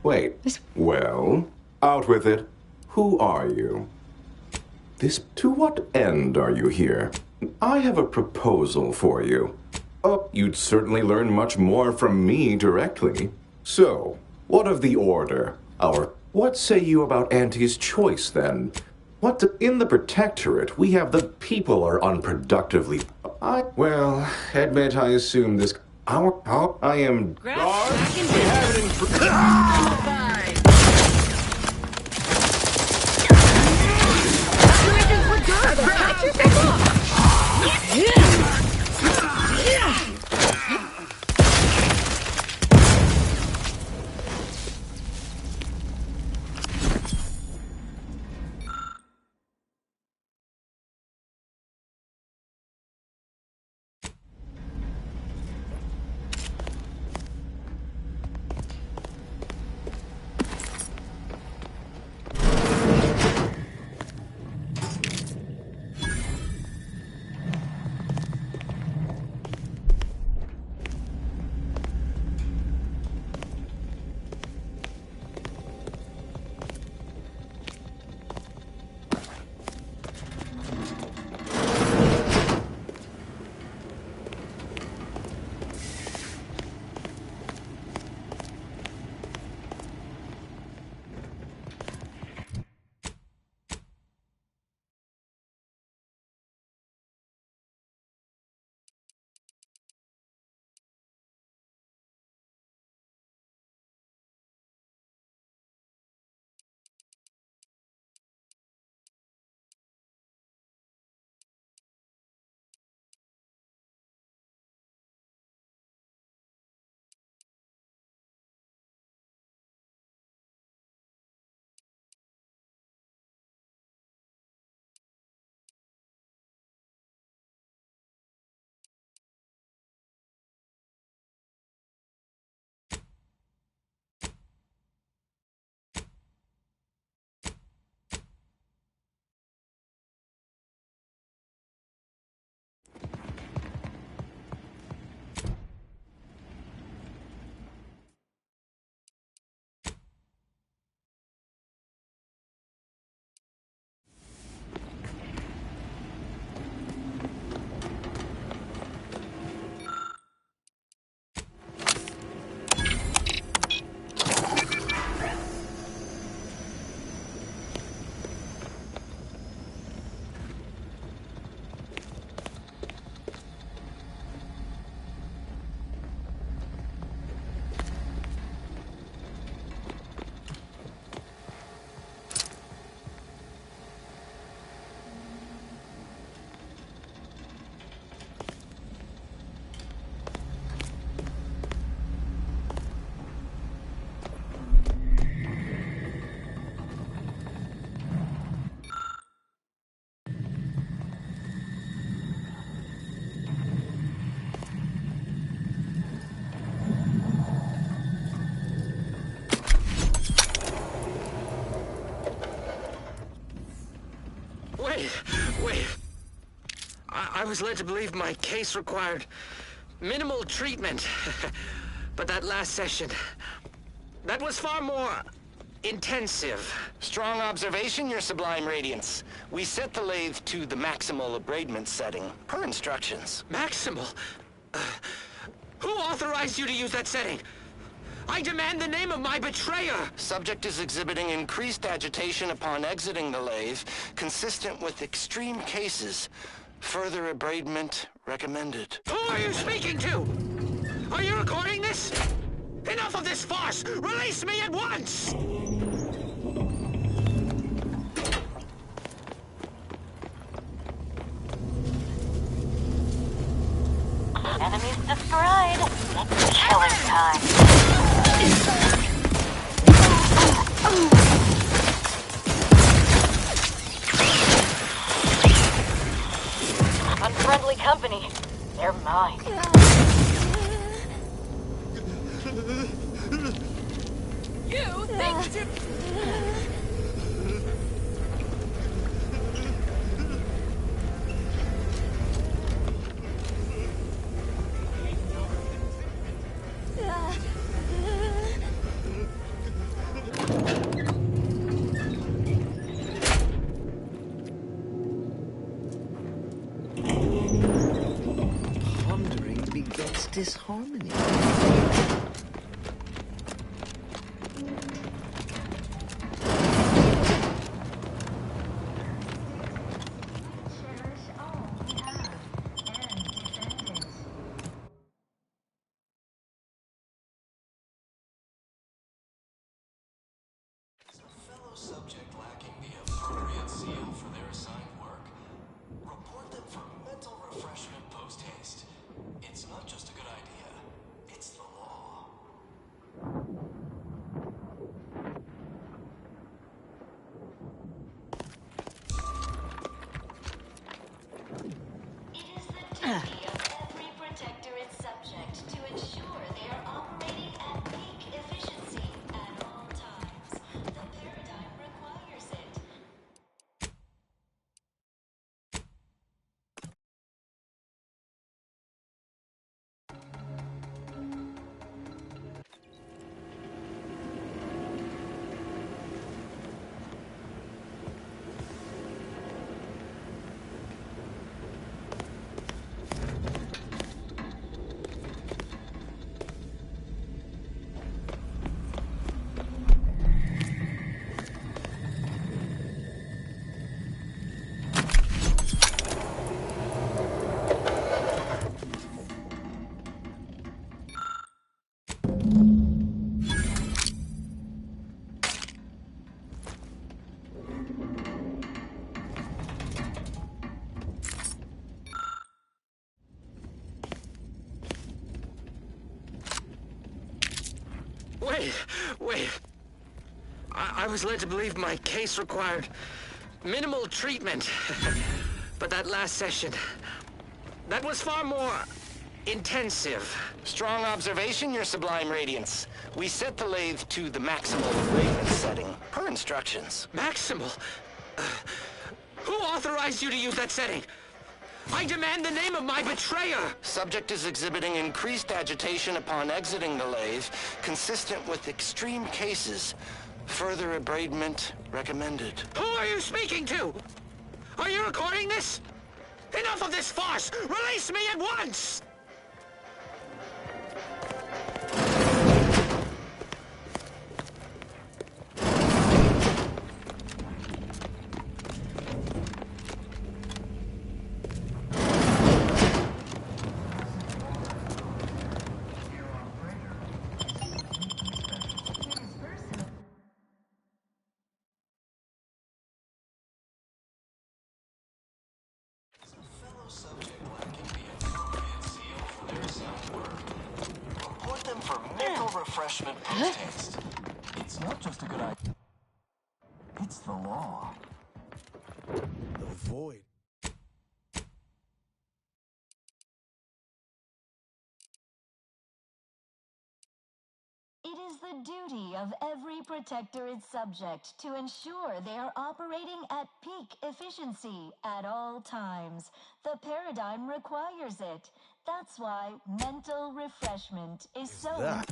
Wait. Well, out with it. Who are you? To what end are you here? I have a proposal for you. Oh, you'd certainly learn much more from me directly. So, what of the Order? What say you about Auntie's choice, then? In the Protectorate, we have the people are unproductively... admit I assume this... I am... Guards, we have it in... Wait. I was led to believe my case required minimal treatment. But that last session, that was far more intensive. Strong observation, Your Sublime Radiance. We set the lathe to the maximal abradement setting, per instructions. Maximal? Who authorized you to use that setting? I demand the name of my betrayer! Subject is exhibiting increased agitation upon exiting the lathe, consistent with extreme cases. Further abradement recommended. Who are you speaking to? Are you recording this? Enough of this farce! Release me at once! Enemies destroyed. It's killing time. Unfriendly company. They're mine. You think to... What's disharmony? Subject lacking the appropriate seal for their assigned work. Report them for mental refreshment post-haste. It's not just a good idea, it's the law. It is the duty of every protector and subject to ensure they are operating at peak efficiency at all times. The paradigm requires it. Wait. I was led to believe my case required minimal treatment. But that last session, that was far more intensive. Strong observation, Your Sublime Radiance. We set the lathe to the maximal abraidment setting, per instructions. Maximal? Who authorized you to use that setting? I demand the name of my betrayer! Subject is exhibiting increased agitation upon exiting the lathe, consistent with extreme cases. Further abraidment recommended. Who are you speaking to? Are you recording this? Enough of this farce! Release me at once! Subject lacking the appropriate seal for their assigned work. Report them for mental refreshment post-haste. It's not just a good idea, it's the law. The void. It is the duty of every protector and subject to ensure they are operating at peak efficiency at all times. The paradigm requires it. That's why mental refreshment is so That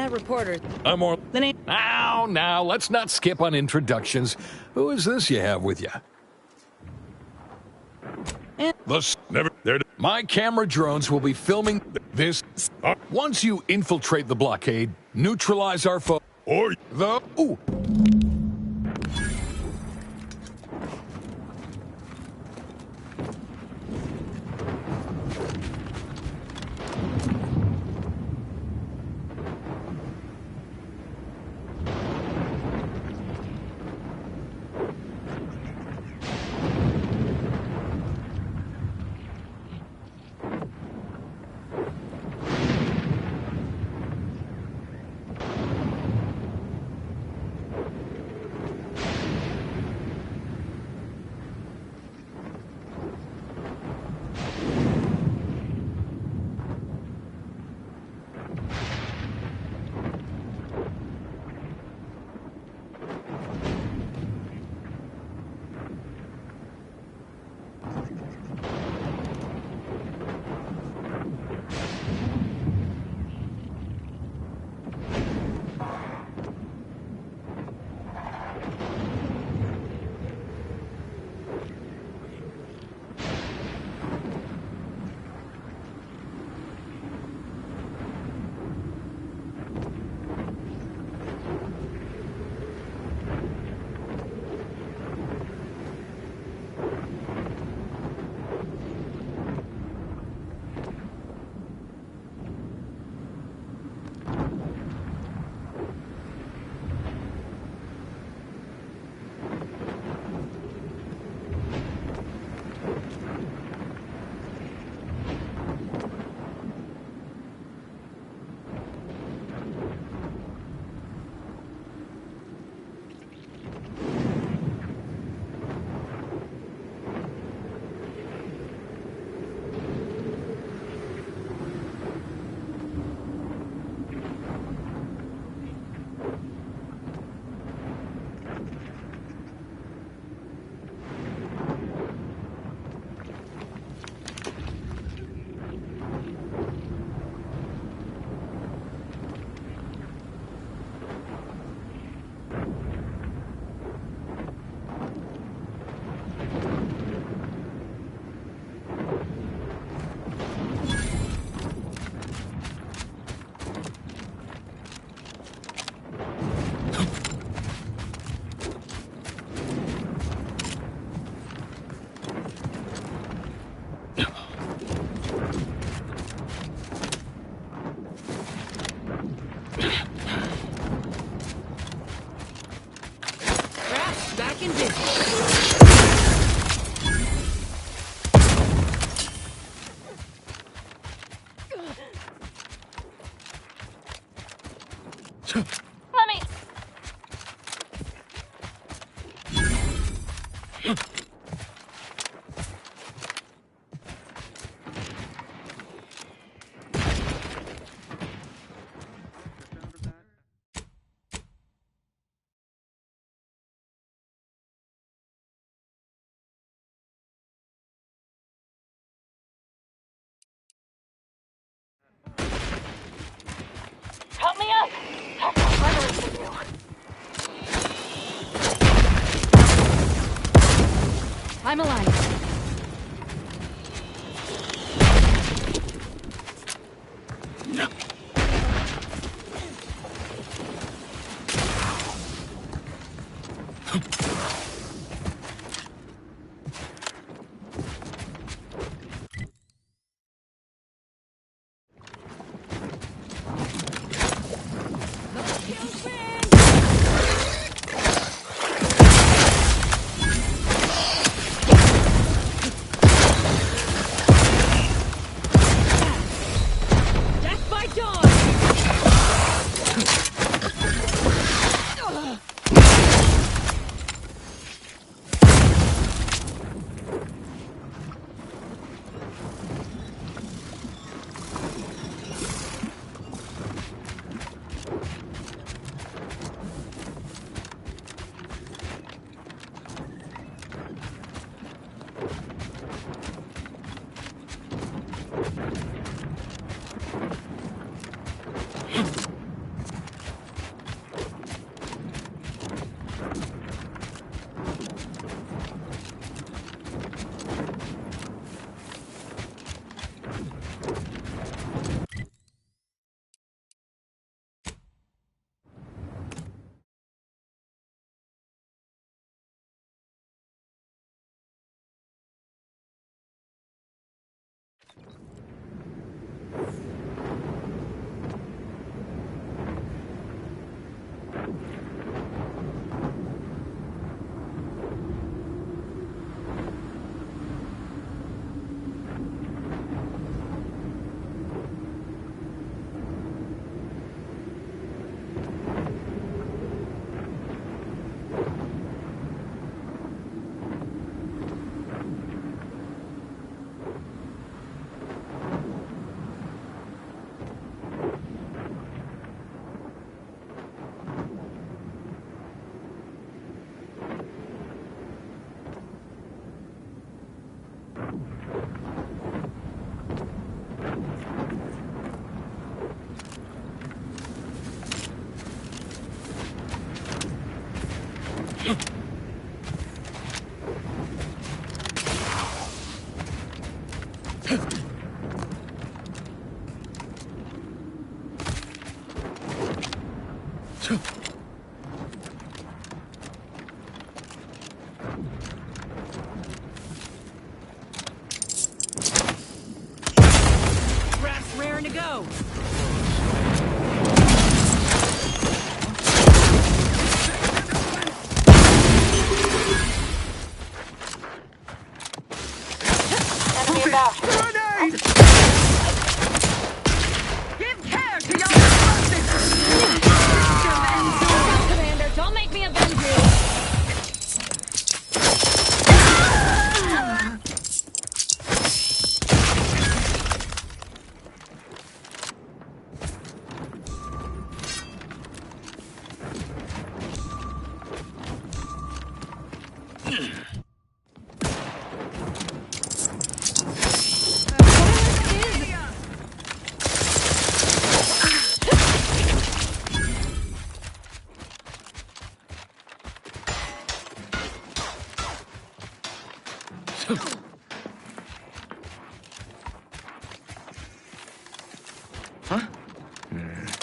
that reporter. I'm more. The name. Now, let's not skip on introductions. Who is this you have with you? Never there. My camera drones will be filming this. Once you infiltrate the blockade, neutralize our foe. Or the. Ooh. Back in business. Let me... Help me up! That's what Gregory can do. I'm alive. Craft's raring to go. Enemy about. Give care to your Commander, don't make me avenge you.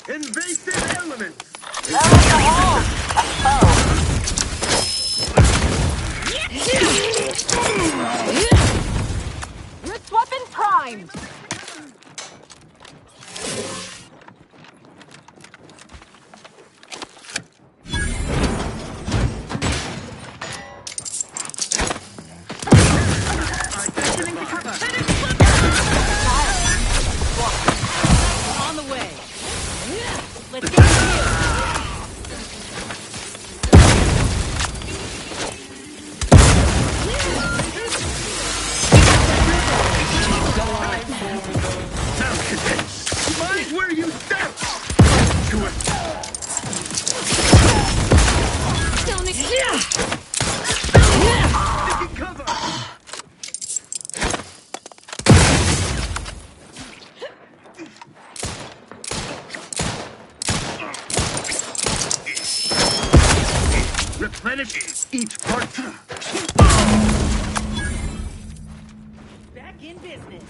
Invasive elements! That was the hole. Rip weapon primed. On the way. Let's get you. Mind where you step! To it! Don't Taking cover! Replenish each part. Back in business.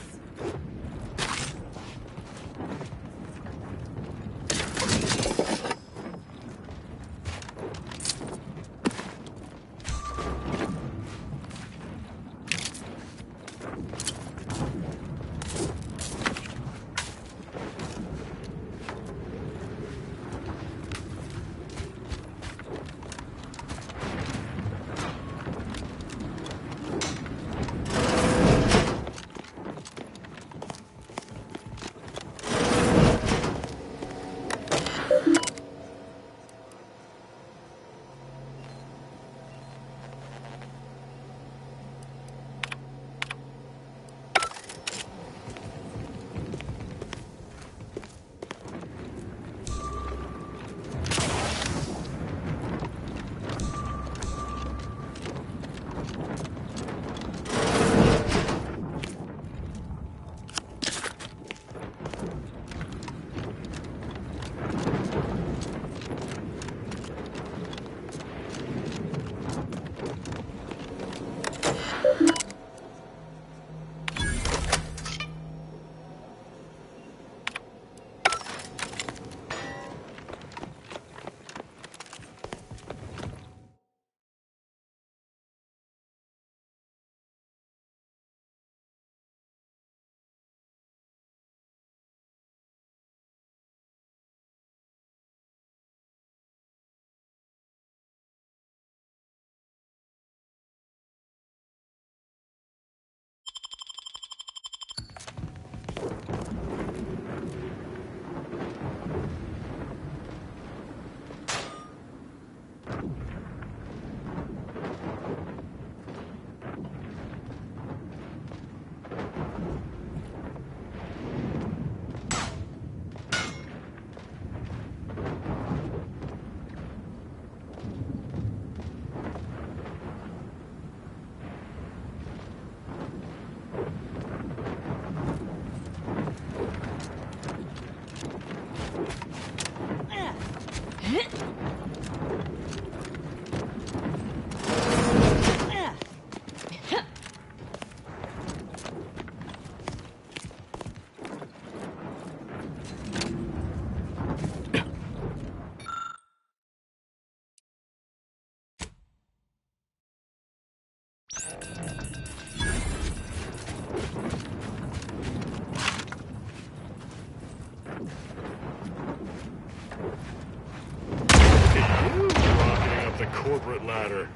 corporate ladder.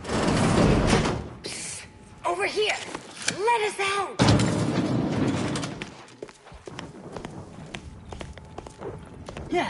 Over here! Let us out! Yeah.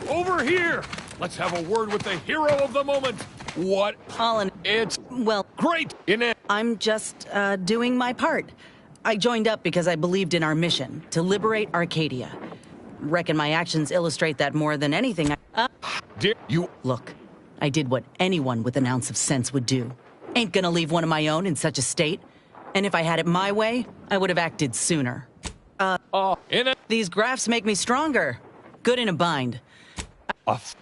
Over here! Let's have a word with the hero of the moment. What? Colin, It's well, great in it. I'm just doing my part. I joined up because I believed in our mission to liberate Arcadia. Reckon my actions illustrate that more than anything. Dear you. Look, I did what anyone with an ounce of sense would do. Ain't gonna leave one of my own in such a state. And if I had it my way, I would have acted sooner. In it. These graphs make me stronger. Good in a bind.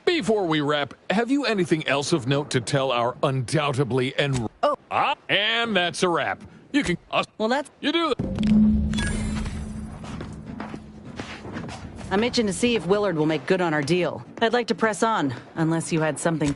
Before we wrap, have you anything else of note to tell our undoubtedly and and that's a wrap. You can Well, that's... you do that. I'm itching to see if Willard will make good on our deal. I'd like to press on, unless you had something...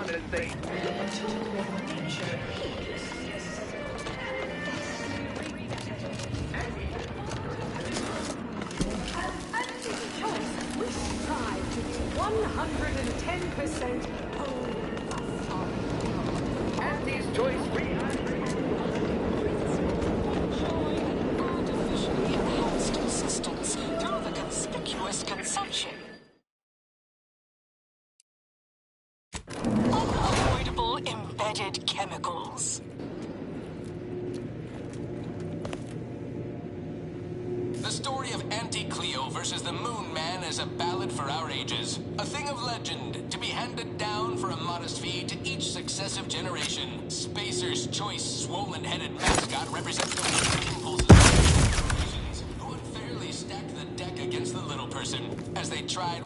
around and say, We strive to be 110% whole. Andy's choice Artificially enhanced assistance through the conspicuous consumption. Unavoidable embedded chemicals. The story of Auntie Cleo versus the Moon Man is a ballad for our ages. A thing of legend, to be handed down for a modest fee to each successive generation. Spacer's choice swollen-headed mascot represents the weak impulses of generations who unfairly stacked the deck against the little person as they tried...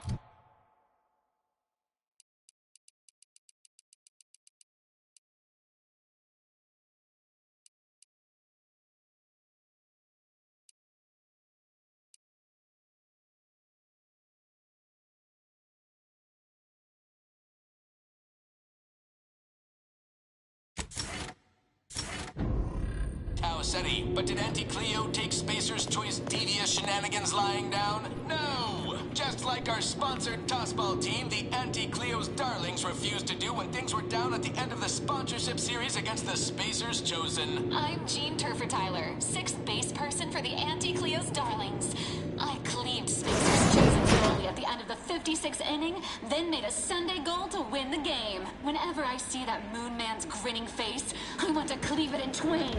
But did Auntie Cleo take Spacer's Choice devious shenanigans lying down? No! Just like our sponsored tossball team, the Auntie Cleo's Darlings refused to do when things were down at the end of the sponsorship series against the Spacer's Chosen. I'm Jean Turfer-Tyler, 6th base person for the Auntie Cleo's Darlings. I cleaved Spacer's Chosen's goalie at the end of the 56th inning, then made a Sunday goal to win the game. Whenever I see that Moon Man's grinning face, I want to cleave it in twain.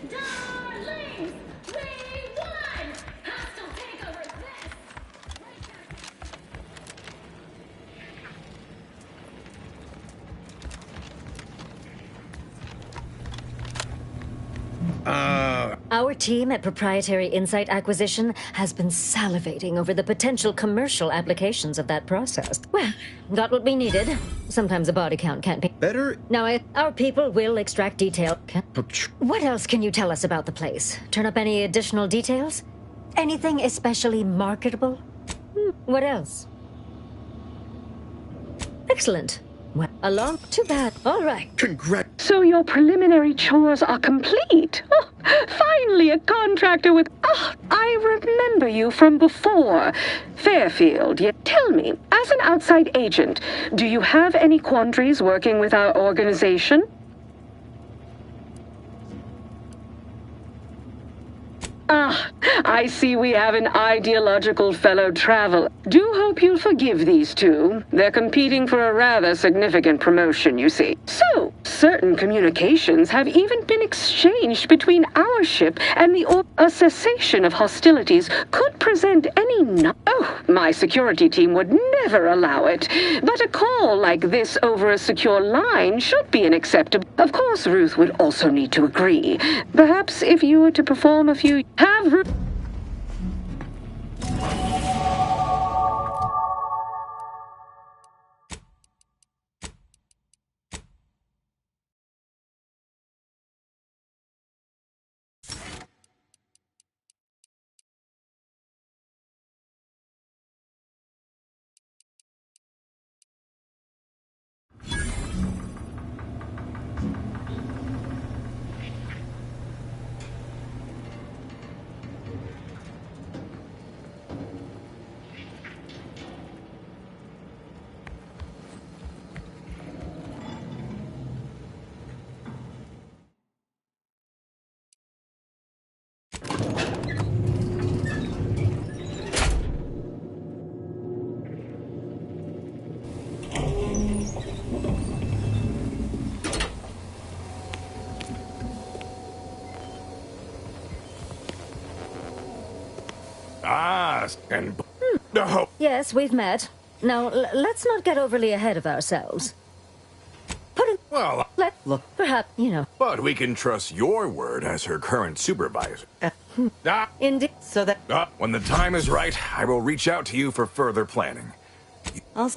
Darlings, we won! Hostile takeover this! Our team at Proprietary Insight Acquisition has been salivating over the potential commercial applications of that process. Well, got what we needed. Sometimes a body count can't be better. Now, our people will extract detail. What else can you tell us about the place? Turn up any additional details? Anything especially marketable? What else? Excellent. Well, along? Too bad. All right. Congrats. So your preliminary chores are complete. Oh, finally a contractor with... Oh, I remember you from before. Fairfield, tell me, as an outside agent, do you have any quandaries working with our organization? Ah, I see we have an ideological fellow traveler. Do hope you'll forgive these two. They're competing for a rather significant promotion, you see. So, certain communications have even been exchanged between our ship and a cessation of hostilities could present any Oh, my security team would never allow it. But a call like this over a secure line should be unacceptable. Of course, Ruth would also need to agree. Perhaps if you were to perform a few... Have Ruth... And... Yes, we've met. Now, let's not get overly ahead of ourselves. Well... Look, Perhaps, But we can trust your word as her current supervisor. Indeed. So that When the time is right, I will reach out to you for further planning. I'll.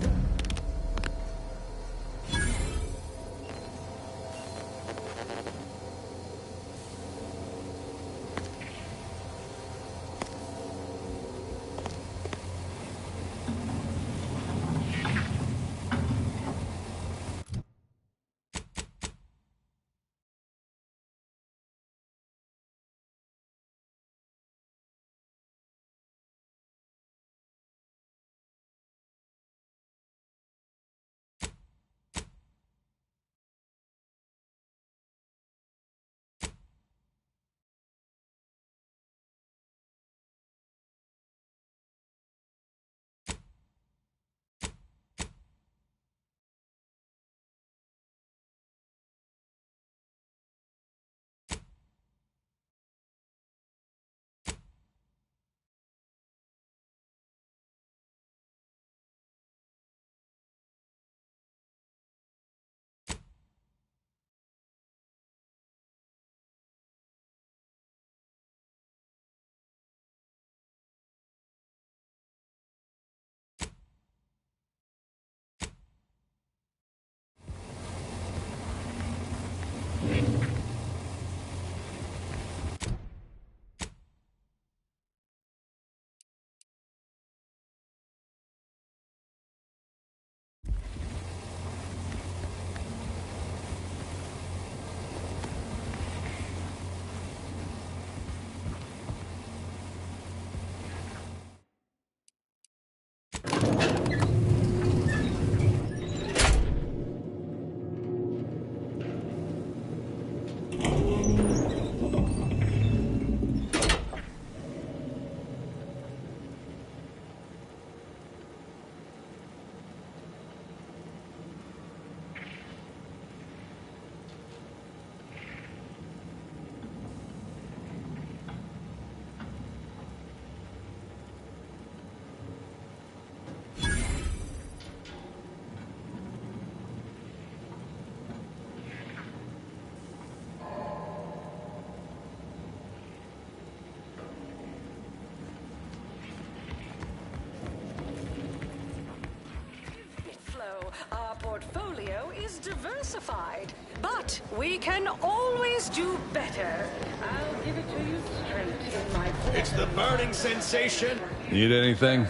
Our portfolio is diversified, but we can always do better. I'll give it to you straight in my voice. It's the burning sensation. Need anything?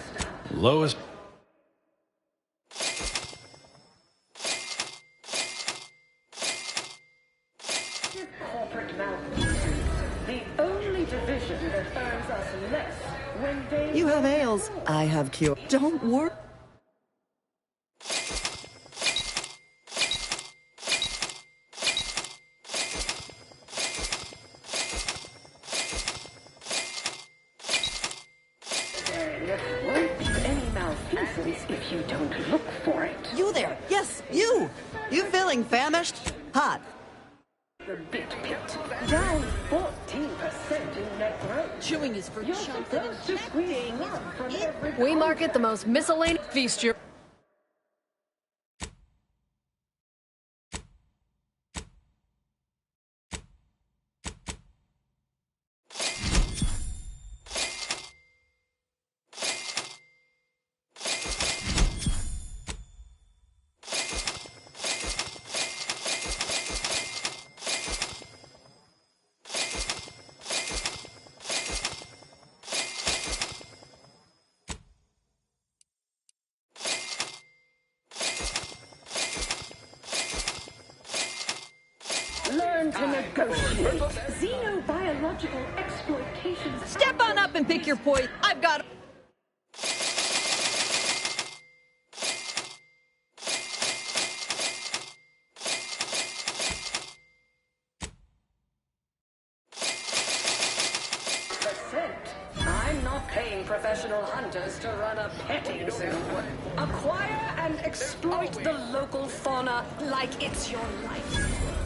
Lowest. Corporate malfeasance. The only division that earns us less when they... You have ales. I have cure. Don't worry. Won't be any malfeasance if you don't look for it. You there? Yes, you. You feeling famished? Hot. The bit pit, down 14% in net growth. Chewing is for You're chumps supposed to squeeze one from every We market the most miscellaneous feast your... Learn to negotiate. Xenobiological exploitation. Step on up and pick your poison. I've got... I'm not paying professional hunters to run a petting zoo. Acquire and exploit the local fauna like it's your life.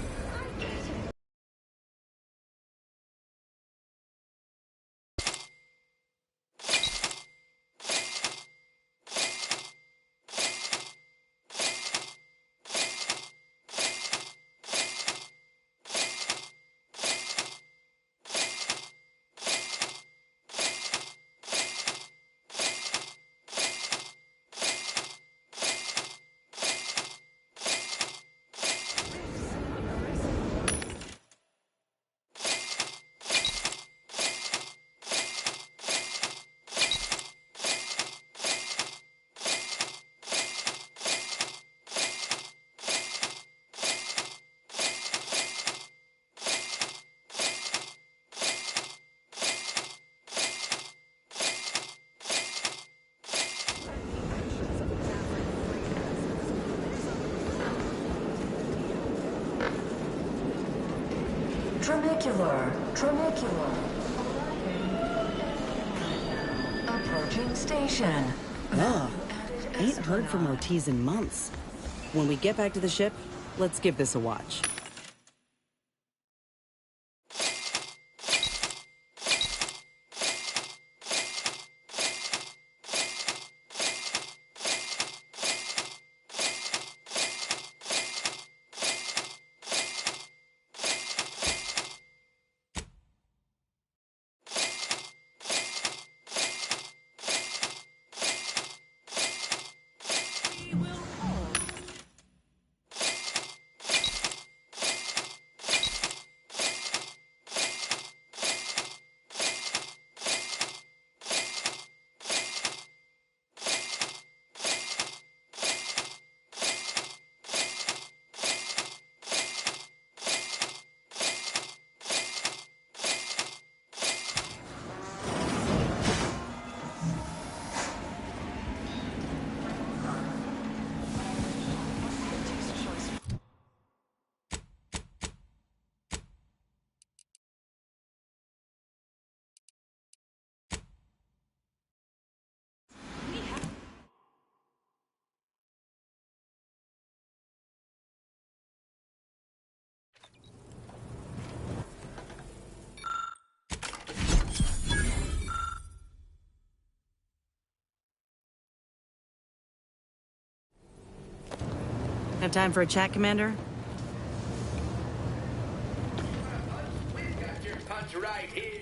Tramicular. Approaching station. Ugh. Ain't heard from Ortiz in months. When we get back to the ship, let's give this a watch. Have time for a chat, Commander? Got your punch right here.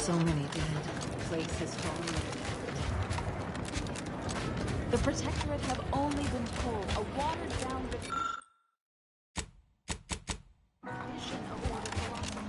So many dead. The place is falling. The Protectorate have only been told a watered-down vision of order philosophy.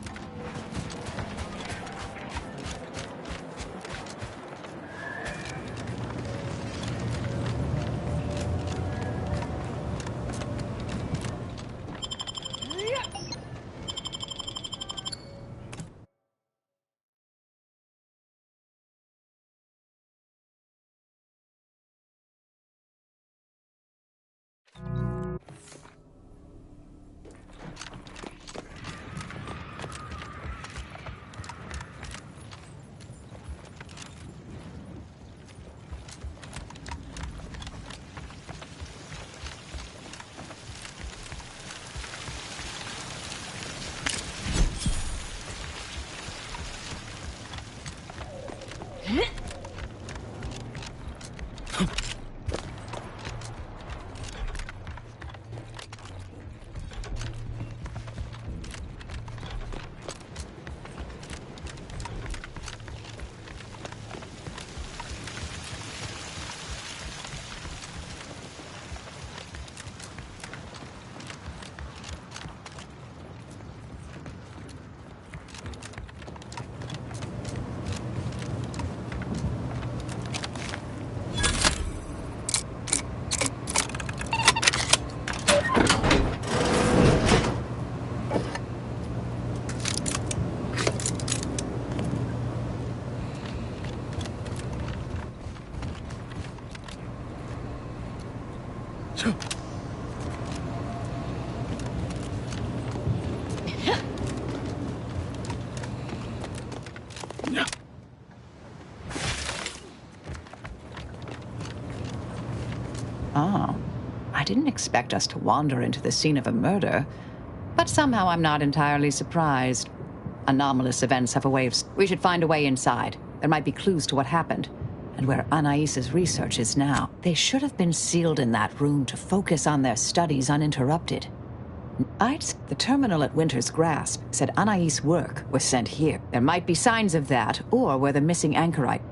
Oh, I didn't expect us to wander into the scene of a murder, but somehow I'm not entirely surprised. Anomalous events have a way of... We should find a way inside. There might be clues to what happened, and where Anais's research is now. They should have been sealed in that room to focus on their studies uninterrupted. The terminal at Winter's Grasp said Anais' work was sent here. There might be signs of that, or where the missing anchorite...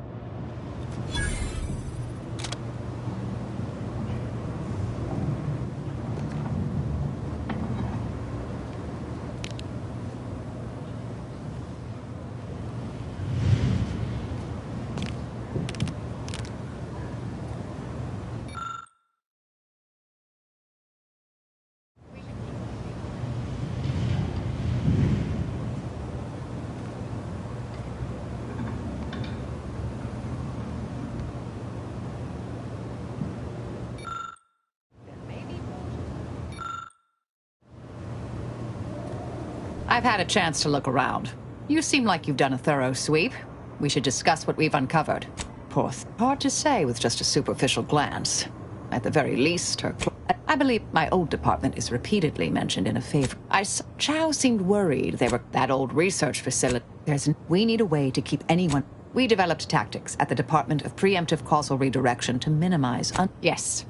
I've had a chance to look around. You seem like you've done a thorough sweep. We should discuss what we've uncovered. Hard to say with just a superficial glance. At the very least, I believe my old department is repeatedly mentioned in a favor. Chow seemed worried they were that old research facility. We need a way to keep anyone... We developed tactics at the Department of Preemptive Causal Redirection to minimize... Yes.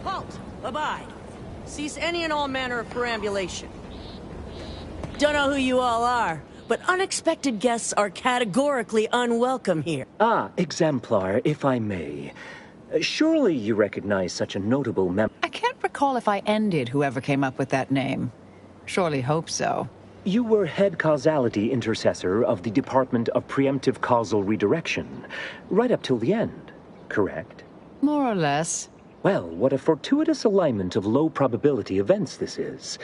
Halt! Abide. Cease any and all manner of perambulation. Don't know who you all are, but unexpected guests are categorically unwelcome here. Ah, Exemplar, if I may. Surely you recognize such a notable I can't recall if I ended whoever came up with that name. Surely hope so. You were head causality intercessor of the Department of Preemptive Causal Redirection, right up till the end, correct? More or less. Well, what a fortuitous alignment of low-probability events this is.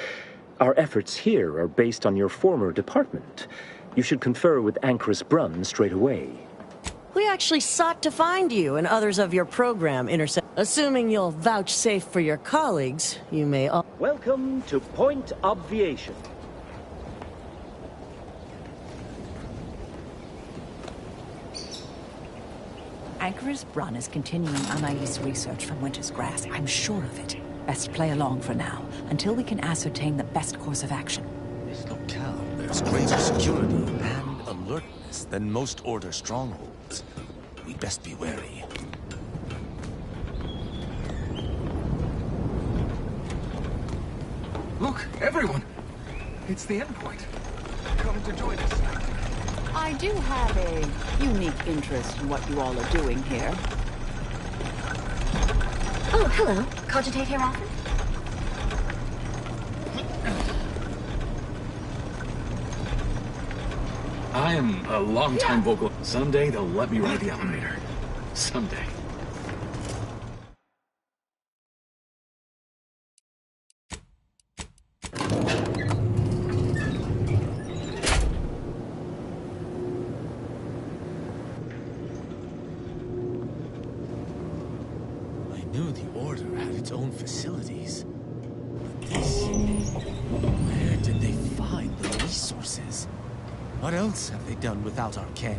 Our efforts here are based on your former department. You should confer with Anchorus Brunn straight away. We actually sought to find you and others of your program, Assuming you'll vouchsafe for your colleagues, you may all... Welcome to Point Obviation. Anchorus Brunn is continuing Anais' research from Winter's Grass. I'm sure of it. Best play along for now, until we can ascertain the best course of action. This locale bears greater security and alertness than most Order strongholds. We best be wary. Look, everyone! It's the endpoint. Come to join us. I do have a unique interest in what you all are doing here. Oh, hello. Cogitate here often? I am a long-time vocal. Someday they'll let me ride the elevator. Someday. I knew the Order had its own facilities. But this... Where did they find the resources? What else have they done without our ken?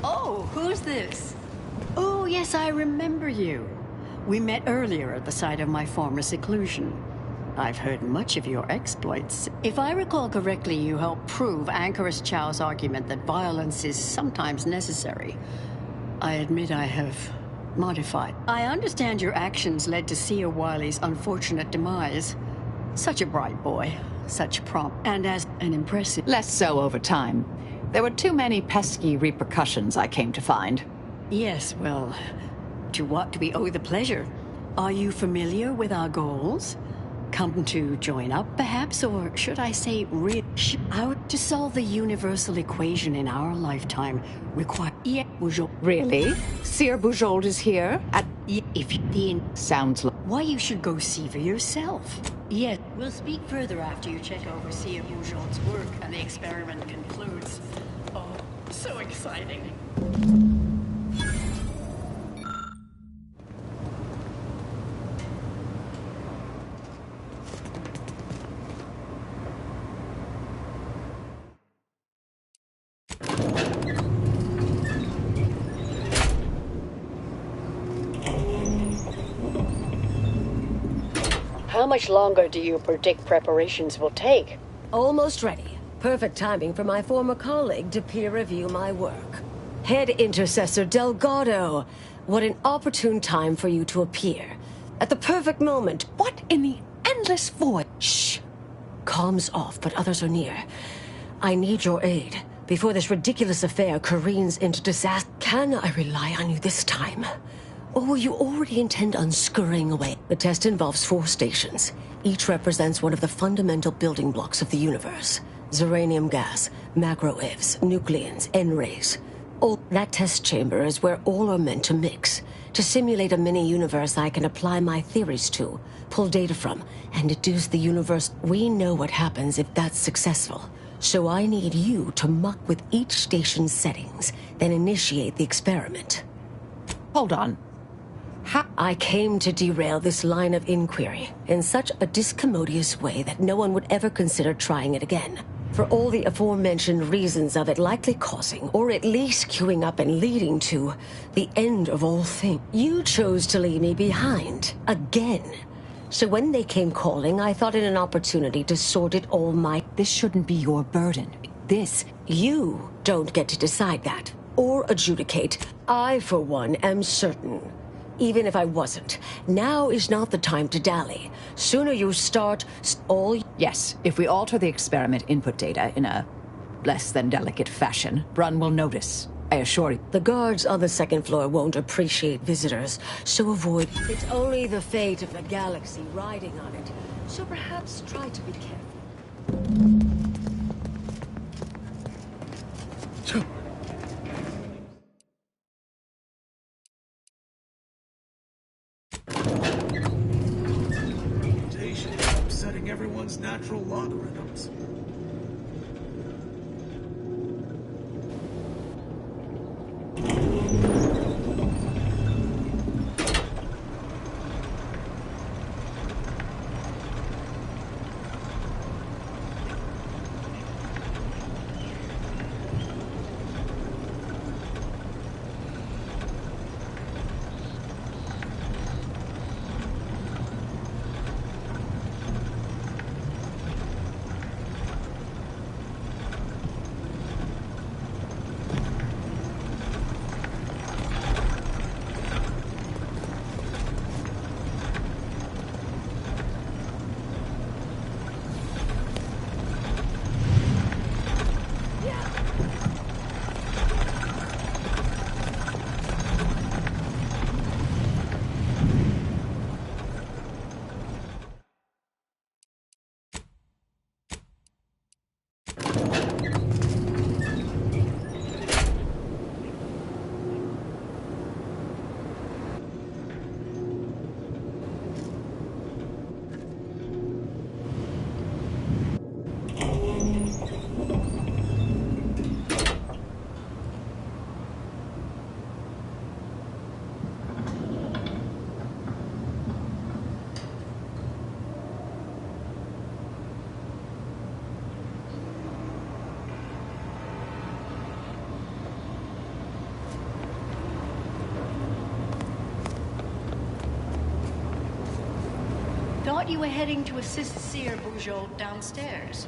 Oh, who's this? Oh, yes, I remember you. We met earlier at the site of my former seclusion. I've heard much of your exploits. If I recall correctly, you helped prove Anchorus Chow's argument that violence is sometimes necessary. I admit I have modified. I understand your actions led to Seer Wiley's unfortunate demise. Such a bright boy, such prompt, and as an impressive... Less so over time. There were too many pesky repercussions, I came to find. Yes, well, to what do we owe the pleasure? Are you familiar with our goals? Come to join up, perhaps, or should I say, reach out to solve the universal equation in our lifetime? Require Really? Seer Bujold is here? If you sounds like why you should go see for yourself. Yes, we'll speak further after you check over Seer Bujold's work and the experiment concludes. Oh, so exciting. How much longer do you predict preparations will take? Almost ready. Perfect timing for my former colleague to peer review my work. Head Intercessor Delgado, what an opportune time for you to appear. At the perfect moment. What in the endless void? Shh. Comms off, but others are near. I need your aid before this ridiculous affair careens into disaster. Can I rely on you this time? Or will you already intend on scurrying away? The test involves 4 stations. Each represents one of the fundamental building blocks of the universe. Zeranium gas, macro-ivs, nucleons, N-rays. That test chamber is where all are meant to mix. To simulate a mini-universe I can apply my theories to, pull data from, and deduce the universe. We know what happens if that's successful. So I need you to muck with each station's settings, then initiate the experiment. Hold on. I came to derail this line of inquiry in such a discommodious way that no one would ever consider trying it again. For all the aforementioned reasons of it likely causing, or at least queuing up and leading to, the end of all things. You chose to leave me behind. Again. So when they came calling, I thought it an opportunity to sort it all my... This shouldn't be your burden. This... You don't get to decide that, or adjudicate. I, for one, am certain. Even if I wasn't. Now is not the time to dally. Sooner you start all... Yes, if we alter the experiment input data in a less than delicate fashion, Brun will notice. I assure you. The guards on the second floor won't appreciate visitors, so avoid... It's only the fate of the galaxy riding on it, so perhaps try to be careful. Upsetting everyone's natural logarithms. Thought you were heading to assist Sir Bourgeot downstairs.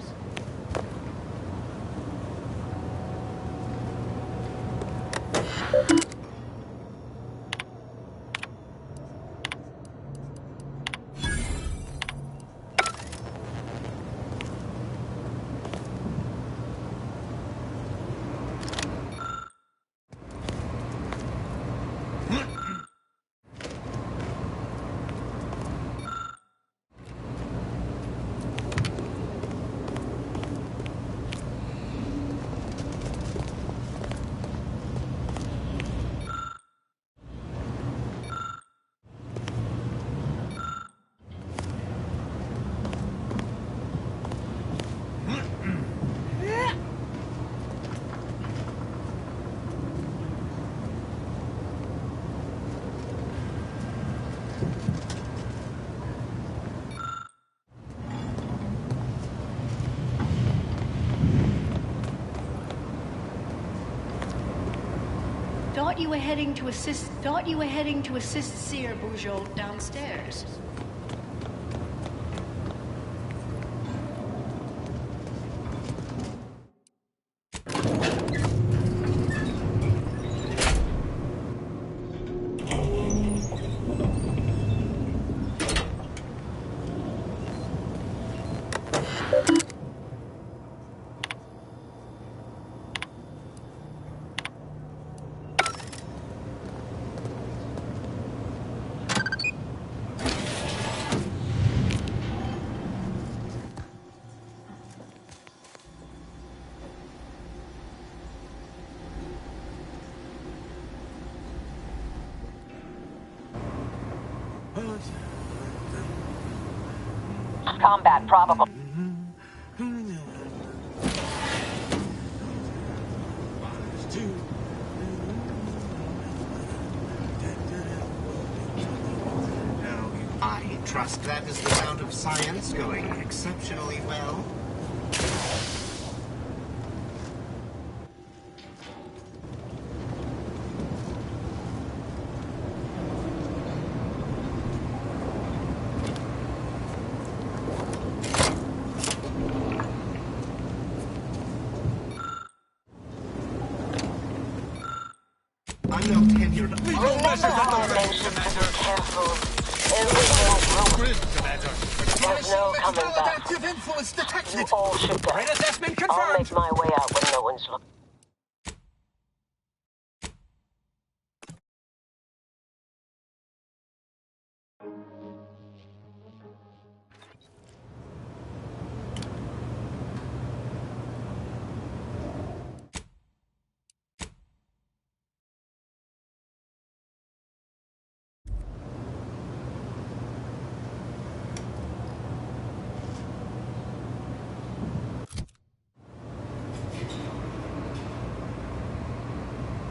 Thought you were heading to assist Sir Bourgeot downstairs. Combat probable. trust that is the sound of science going exceptionally well. I'm no tenured. Remember how I mentioned to be careful. Everything's There's no coming back. You all should die. I'll make my way out when no one's looking.